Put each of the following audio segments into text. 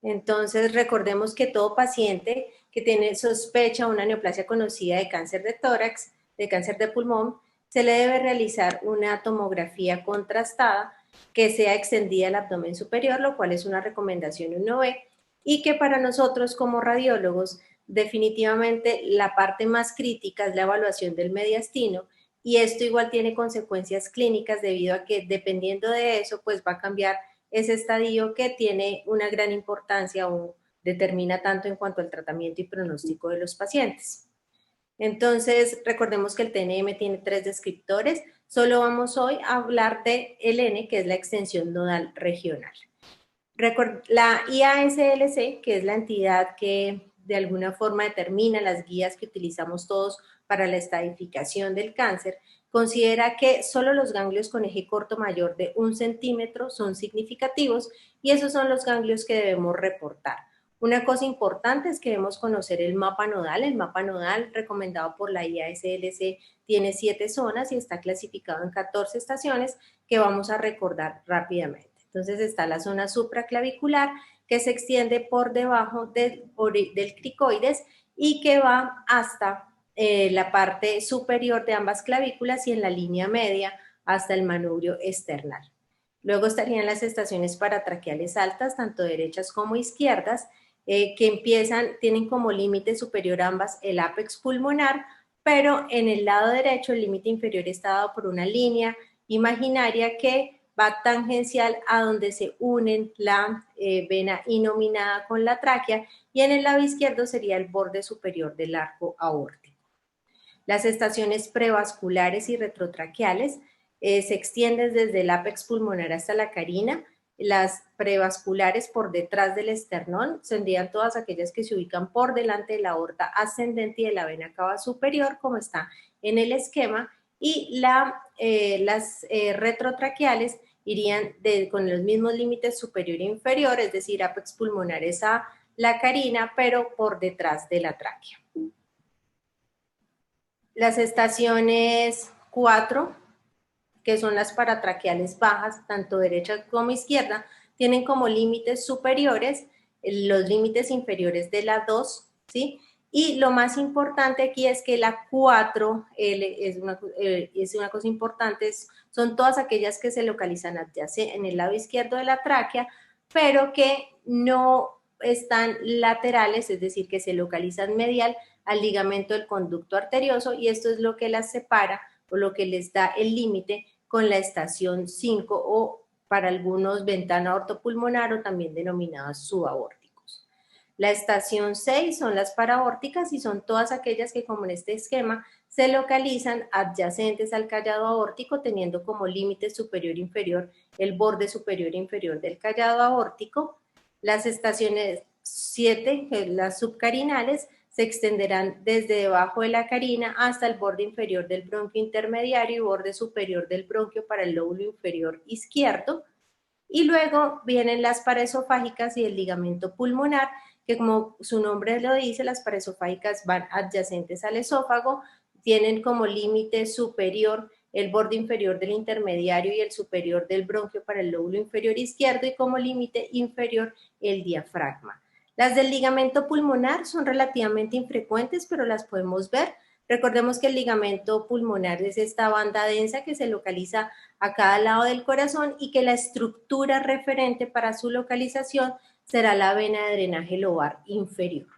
Entonces, recordemos que todo paciente que tiene sospecha una neoplasia conocida de cáncer de tórax, de cáncer de pulmón, se le debe realizar una tomografía contrastada que sea extendida al abdomen superior, lo cual es una recomendación 1B, y que para nosotros como radiólogos, definitivamente la parte más crítica es la evaluación del mediastino, y esto igual tiene consecuencias clínicas debido a que dependiendo de eso, pues va a cambiar ese estadio que tiene una gran importancia o determina tanto en cuanto al tratamiento y pronóstico de los pacientes. Entonces, recordemos que el TNM tiene 3 descriptores. Solo vamos hoy a hablar de el N, que es la extensión nodal regional. La IASLC, que es la entidad que de alguna forma determina las guías que utilizamos todos para la estadificación del cáncer, considera que solo los ganglios con eje corto mayor de 1 centímetro son significativos y esos son los ganglios que debemos reportar. Una cosa importante es que debemos conocer el mapa nodal. El mapa nodal recomendado por la IASLC tiene 7 zonas y está clasificado en 14 estaciones que vamos a recordar rápidamente. Entonces está la zona supraclavicular que se extiende por debajo del cricoides y que va hasta la parte superior de ambas clavículas y en la línea media hasta el manubrio external. Luego estarían las estaciones paratraqueales altas, tanto derechas como izquierdas, que tienen como límite superior ambas el ápex pulmonar, pero en el lado derecho el límite inferior está dado por una línea imaginaria que va tangencial a donde se unen la vena inominada con la tráquea y en el lado izquierdo sería el borde superior del arco aórtico. Las estaciones prevasculares y retrotraqueales se extienden desde el ápex pulmonar hasta la carina. Las prevasculares por detrás del esternón serían todas aquellas que se ubican por delante de la aorta ascendente y de la vena cava superior, como está en el esquema, y las retrotraqueales irían con los mismos límites superior e inferior, es decir, ápex pulmonar es a la carina, pero por detrás de la tráquea. Las estaciones 4, que son las paratraqueales bajas, tanto derecha como izquierda, tienen como límites superiores los límites inferiores de la 2, ¿sí? Y lo más importante aquí es que la 4 es una cosa importante, son todas aquellas que se localizan en el lado izquierdo de la tráquea, pero que no están laterales, es decir, que se localizan medial al ligamento del conducto arterioso, y esto es lo que las separa o lo que les da el límite con la estación 5 o para algunos ventana ortopulmonar o también denominadas subaórticos. La estación 6 son las paraórticas y son todas aquellas que, como en este esquema, se localizan adyacentes al callado aórtico, teniendo como límite superior e inferior el borde superior e inferior del callado aórtico. Las estaciones 7, las subcarinales, se extenderán desde debajo de la carina hasta el borde inferior del bronquio intermediario y borde superior del bronquio para el lóbulo inferior izquierdo. Y luego vienen las paraesofágicas y el ligamento pulmonar, que como su nombre lo dice, las paraesofágicas van adyacentes al esófago, tienen como límite superior el borde inferior del intermediario y el superior del bronquio para el lóbulo inferior izquierdo y como límite inferior el diafragma. Las del ligamento pulmonar son relativamente infrecuentes, pero las podemos ver. Recordemos que el ligamento pulmonar es esta banda densa que se localiza a cada lado del corazón y que la estructura referente para su localización será la vena de drenaje lobar inferior.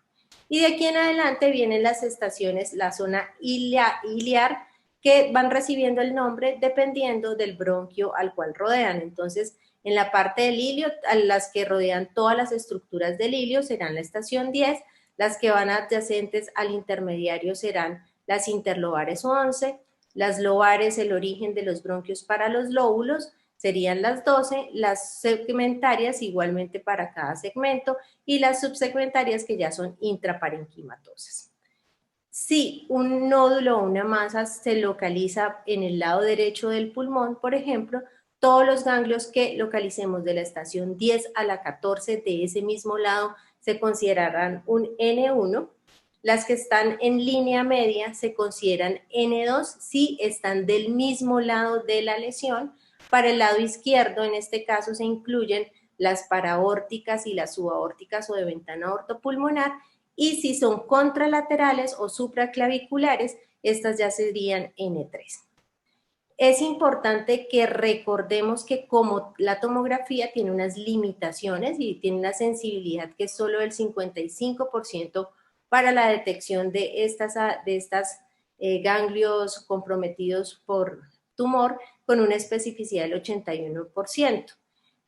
Y de aquí en adelante vienen las estaciones, la zona iliar, que van recibiendo el nombre dependiendo del bronquio al cual rodean. Entonces, en la parte del ilio, las que rodean todas las estructuras del ilio serán la estación 10, las que van adyacentes al intermediario serán las interlobares 11, las lobares, el origen de los bronquios para los lóbulos, serían las 12, las segmentarias igualmente para cada segmento y las subsegmentarias que ya son intraparenquimatosas. Si un nódulo o una masa se localiza en el lado derecho del pulmón, por ejemplo, todos los ganglios que localicemos de la estación 10 a la 14 de ese mismo lado se considerarán un N1. Las que están en línea media se consideran N2 si están del mismo lado de la lesión. Para el lado izquierdo, en este caso, se incluyen las paraórticas y las subaórticas o de ventana ortopulmonar, y si son contralaterales o supraclaviculares, estas ya serían N3. Es importante que recordemos que como la tomografía tiene unas limitaciones y tiene una sensibilidad que es solo del 55% para la detección de estas ganglios comprometidos por tumor, con una especificidad del 81%.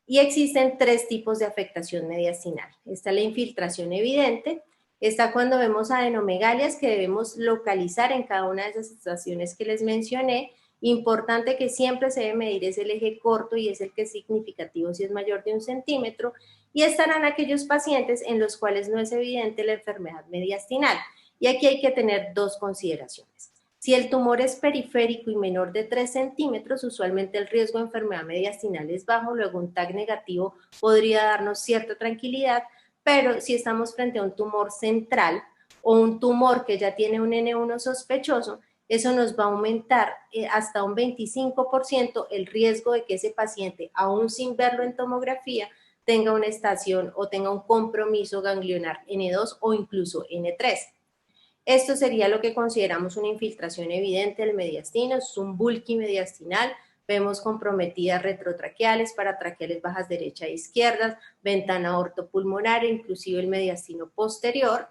Y existen tres tipos de afectación mediastinal. Está la infiltración evidente, está cuando vemos adenomegalias que debemos localizar en cada una de esas estaciones que les mencioné. Importante que siempre se debe medir es el eje corto y es el que es significativo si es mayor de 1 centímetro, y estarán aquellos pacientes en los cuales no es evidente la enfermedad mediastinal. Y aquí hay que tener dos consideraciones. Si el tumor es periférico y menor de 3 centímetros, usualmente el riesgo de enfermedad mediastinal es bajo, luego un TAC negativo podría darnos cierta tranquilidad, pero si estamos frente a un tumor central o un tumor que ya tiene un N1 sospechoso, eso nos va a aumentar hasta un 25% el riesgo de que ese paciente, aún sin verlo en tomografía, tenga una estación o tenga un compromiso ganglionar N2 o incluso N3. Esto sería lo que consideramos una infiltración evidente del mediastino, es un bulky mediastinal. Vemos comprometidas retrotraqueales, paratraqueales bajas derecha e izquierda, ventana ortopulmonar e inclusive el mediastino posterior.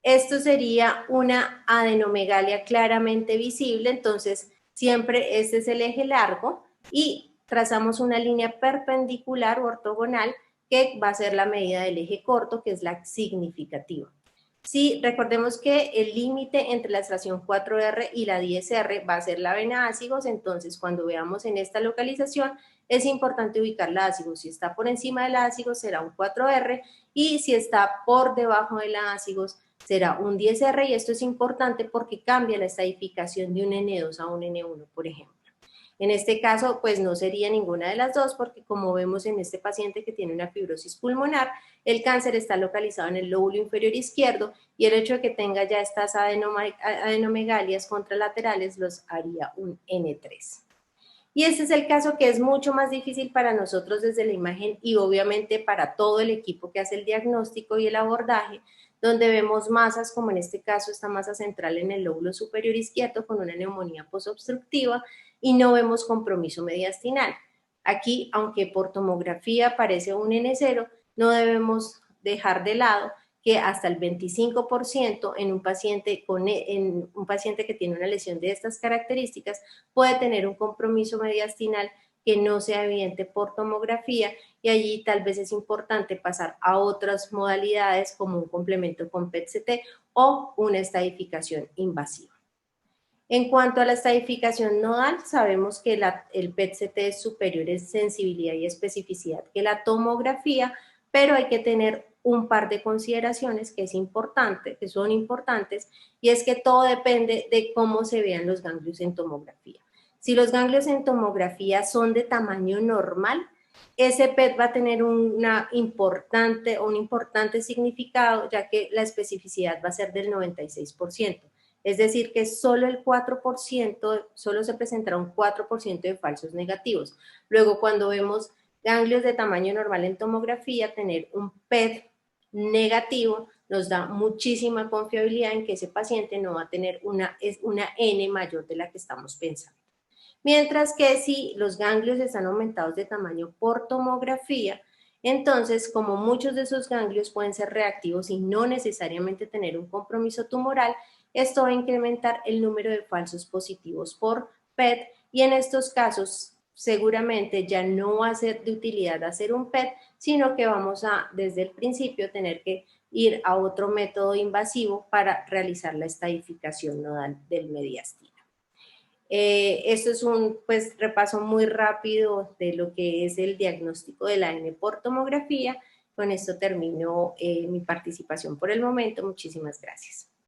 Esto sería una adenomegalia claramente visible, entonces siempre este es el eje largo y trazamos una línea perpendicular o ortogonal que va a ser la medida del eje corto, que es la significativa. Sí, recordemos que el límite entre la estación 4R y la 10R va a ser la vena ácigos, entonces cuando veamos en esta localización es importante ubicar la ácigos. Si está por encima de la ácigos será un 4R y si está por debajo de la ácigos será un 10R, y esto es importante porque cambia la estadificación de un N2 a un N1, por ejemplo. En este caso, pues no sería ninguna de las dos, porque como vemos en este paciente que tiene una fibrosis pulmonar, el cáncer está localizado en el lóbulo inferior izquierdo y el hecho de que tenga ya estas adenomegalias contralaterales los haría un N3. Y este es el caso que es mucho más difícil para nosotros desde la imagen y obviamente para todo el equipo que hace el diagnóstico y el abordaje, donde vemos masas, como en este caso esta masa central en el lóbulo superior izquierdo con una neumonía posobstructiva, y no vemos compromiso mediastinal. Aquí, aunque por tomografía parece un N0, no debemos dejar de lado que hasta el 25% en un paciente que tiene una lesión de estas características puede tener un compromiso mediastinal que no sea evidente por tomografía, y allí tal vez es importante pasar a otras modalidades como un complemento con PET-CT o una estadificación invasiva. En cuanto a la estadificación nodal, sabemos que el PET-CT es superior en sensibilidad y especificidad que la tomografía, pero hay que tener un par de consideraciones que son importantes, y es que todo depende de cómo se vean los ganglios en tomografía. Si los ganglios en tomografía son de tamaño normal, ese PET va a tener un importante significado, ya que la especificidad va a ser del 96%. Es decir, que solo el 4%, solo se presentará un 4% de falsos negativos. Luego, cuando vemos ganglios de tamaño normal en tomografía, tener un PET negativo nos da muchísima confiabilidad en que ese paciente no va a tener una N mayor de la que estamos pensando. Mientras que si los ganglios están aumentados de tamaño por tomografía, entonces, como muchos de esos ganglios pueden ser reactivos y no necesariamente tener un compromiso tumoral, esto va a incrementar el número de falsos positivos por PET, y en estos casos seguramente ya no va a ser de utilidad hacer un PET, sino que vamos a, desde el principio, tener que ir a otro método invasivo para realizar la estadificación nodal del mediastino. Esto es un repaso muy rápido de lo que es el diagnóstico de la N por tomografía. Con esto termino mi participación por el momento. Muchísimas gracias.